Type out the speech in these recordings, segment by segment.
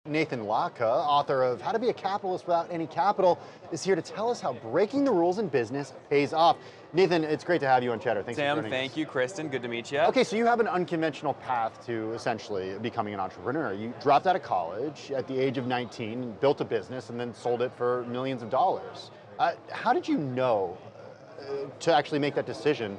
Nathan Latka, author of How to Be a Capitalist Without Any Capital, is here to tell us how breaking the rules in business pays off. Nathan, it's great to have you on Cheddar. Thanks for joining us. Tim, thank you. Kristen, good to meet you. Okay, so you have an unconventional path to essentially becoming an entrepreneur. You dropped out of college at the age of 19, and built a business, and then sold it for millions of dollars. How did you know to actually make that decision,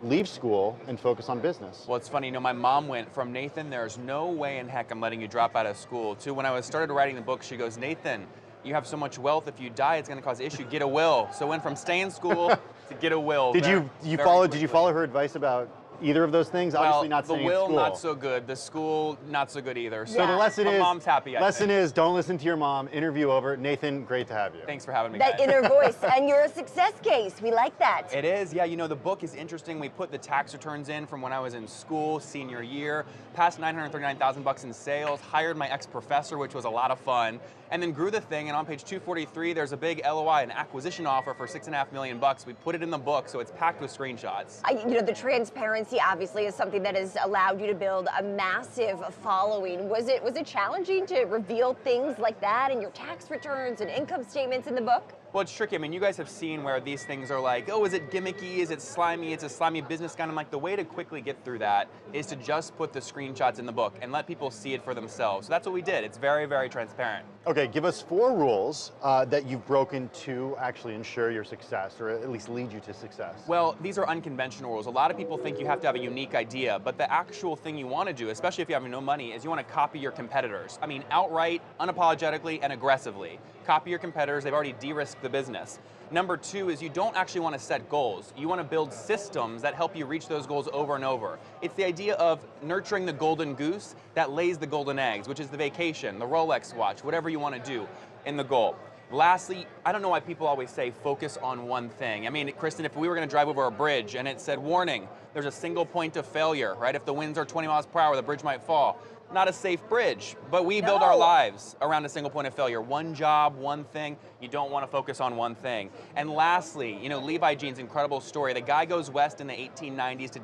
leave school and focus on business? Well, it's funny, my mom went from, Nathan, there's no way in heck I'm letting you drop out of school, to when I started writing the book, she goes, Nathan, you have so much wealth, if you die, it's gonna cause issue, get a will. So it went from stay in school to get a will. Did you follow her advice about either of those things? Well, obviously not staying in school. The will, not so good. The school, not so good either. So the lesson is, mom's happy, lesson is, don't listen to your mom. Interview over. Nathan, great to have you. Thanks for having me, That guys. inner voice, and you're a success case. We like that. It is, yeah. The book is interesting. We put the tax returns in from when I was in school, senior year, passed $939,000 in sales, hired my ex-professor, which was a lot of fun, and then grew the thing. And on page 243, there's a big LOI, an acquisition offer for $6.5 million. We put it in the book, so it's packed with screenshots. The transparency obviously is something that has allowed you to build a massive following. Was it challenging to reveal things like that in your tax returns and income statements in the book? Well, it's tricky. You guys have seen where these things are like, oh, is it gimmicky? Is it slimy? It's a slimy business guy. And I'm like, the way to quickly get through that is to just put the screenshots in the book and let people see it for themselves. So that's what we did. It's very, very transparent. Okay, give us 4 rules that you've broken to actually ensure your success, or at least lead you to success. Well, these are unconventional rules. A lot of people think you have to have a unique idea, but the actual thing you want to do, especially if you have no money, is you want to copy your competitors. Outright, unapologetically, and aggressively. Copy your competitors. They've already de-risked the business. Number 2 is you don't actually want to set goals. You want to build systems that help you reach those goals over and over. It's the idea of nurturing the golden goose that lays the golden eggs, which is the vacation, the Rolex watch, whatever you want to do in the goal. Lastly, I don't know why people always say focus on one thing. Kristen, if we were going to drive over a bridge and it said, warning, there's a single point of failure, right? If the winds are 20 miles per hour, the bridge might fall. Not a safe bridge, but we build our lives around a single point of failure. One job, one thing. You don't want to focus on one thing. And lastly, Levi Jean's incredible story. The guy goes west in the 1890s to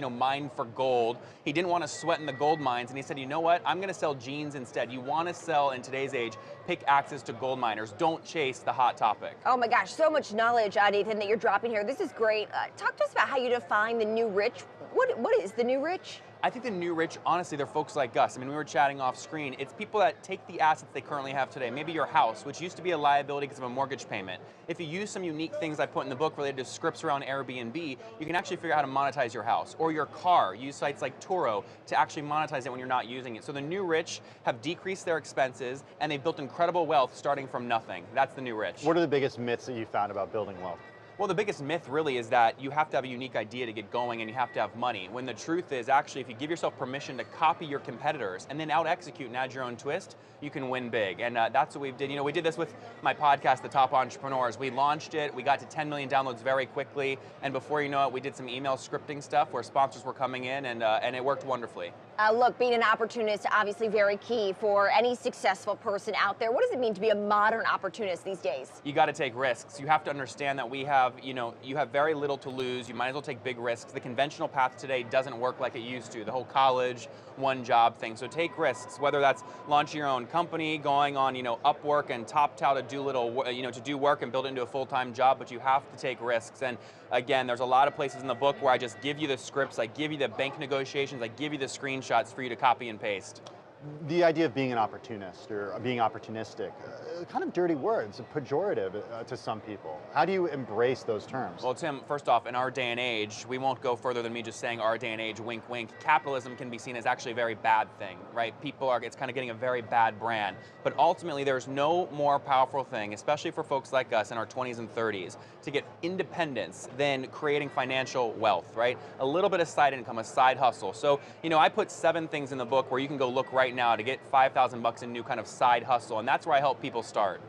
mine for gold. He didn't want to sweat in the gold mines, and he said, you know what? I'm going to sell jeans instead. You want to sell, in today's age, pickaxes to gold miners. Don't chase the hot topic. Oh my gosh, so much knowledge, Nathan, that you're dropping here. This is great. Talk to us about how you define the new rich. What is the new rich? I think the new rich, honestly, they're folks like us. We were chatting off screen. It's people that take the assets they currently have today, maybe your house, which used to be a liability because of a mortgage payment. If you use some unique things I put in the book related to scripts around Airbnb, you can actually figure out how to monetize your house. Or your car. Use sites like Turo to actually monetize it when you're not using it. So the new rich have decreased their expenses, and they've built incredible wealth starting from nothing. That's the new rich. What are the biggest myths that you found about building wealth? Well, the biggest myth really is that you have to have a unique idea to get going and you have to have money. When the truth is, actually, if you give yourself permission to copy your competitors and then out-execute and add your own twist, you can win big. And that's what we did. We did this with my podcast, The Top Entrepreneurs. We launched it. We got to 10 million downloads very quickly. And before you know it, we did some email scripting stuff where sponsors were coming in, and it worked wonderfully. Look, being an opportunist, obviously very key for any successful person out there. What does it mean to be a modern opportunist these days? You got to take risks. You have to understand that you have very little to lose. You might as well take big risks. The conventional path today doesn't work like it used to. The whole college, one job thing. So take risks, whether that's launching your own company, going on, Upwork and TopTal to do to do work and build it into a full-time job, but you have to take risks. And again, there's a lot of places in the book where I just give you the scripts, I give you the bank negotiations, I give you the screenshots for you to copy and paste. The idea of being an opportunist or being opportunistic, kind of dirty words, pejorative to some people. How do you embrace those terms? Well, Tim, first off, in our day and age, we won't go further than me just saying our day and age, wink, wink. Capitalism can be seen as actually a very bad thing, right? It's kind of getting a very bad brand. But ultimately, there's no more powerful thing, especially for folks like us in our 20s and 30s, to get independence than creating financial wealth, right? A little bit of side income, a side hustle. So, I put 7 things in the book where you can go look right now to get $5,000 in new kind of side hustle, and that's where I help people start.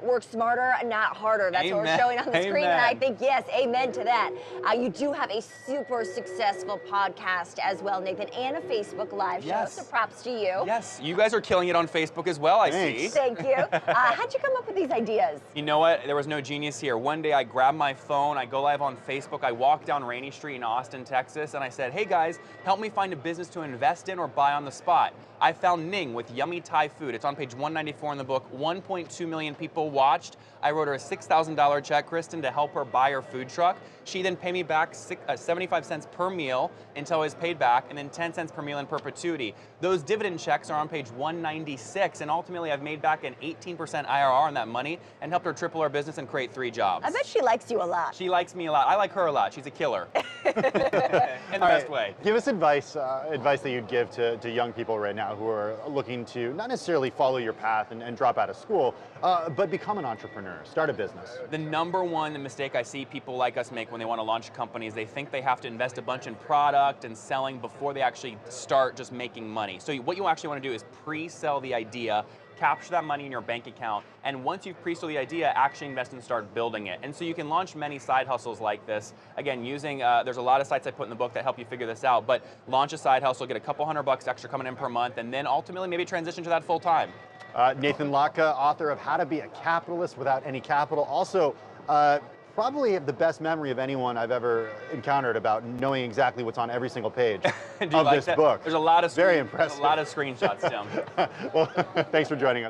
Work smarter, not harder. That's what we're showing on the screen, and I think, yes, amen to that. You do have a super successful podcast as well, Nathan, and a Facebook Live show, so props to you. Yes, you guys are killing it on Facebook as well, I see. Thank you. How'd you come up with these ideas? You know what? There was no genius here. One day I grabbed my phone, I go live on Facebook, I walk down Rainy Street in Austin, Texas, and I said, hey guys, help me find a business to invest in or buy on the spot. I found Ning with yummy Thai food. It's on page 194 in the book. 1.2 million people watched. I wrote her a $6,000 check, Kristen, to help her buy her food truck. She then paid me back 75 cents per meal until I was paid back, and then 10 cents per meal in perpetuity. Those dividend checks are on page 196, and ultimately I've made back an 18% IRR on that money and helped her triple her business and create 3 jobs. I bet she likes you a lot. She likes me a lot. I like her a lot. She's a killer. In the best way. Give us advice that you'd give to young people right now who are looking to not necessarily follow your path and drop out of school, but become an entrepreneur, start a business. The number one mistake I see people like us make when they want to launch a company is they think they have to invest a bunch in product and selling before they actually start just making money. So what you actually want to do is pre-sell the idea, capture that money in your bank account, and once you've pre-sold the idea, actually invest and start building it. And so you can launch many side hustles like this. Again, using, there's a lot of sites I put in the book that help you figure this out, but launch a side hustle, get a couple $100 extra coming in per month, and then ultimately maybe transition to that full time. Nathan Latka, author of How to Be a Capitalist Without Any Capital. Also, probably the best memory of anyone I've ever encountered about knowing exactly what's on every single page of this book. There's a lot of very impressive. There's a lot of screenshots, Tim. Well, thanks for joining us.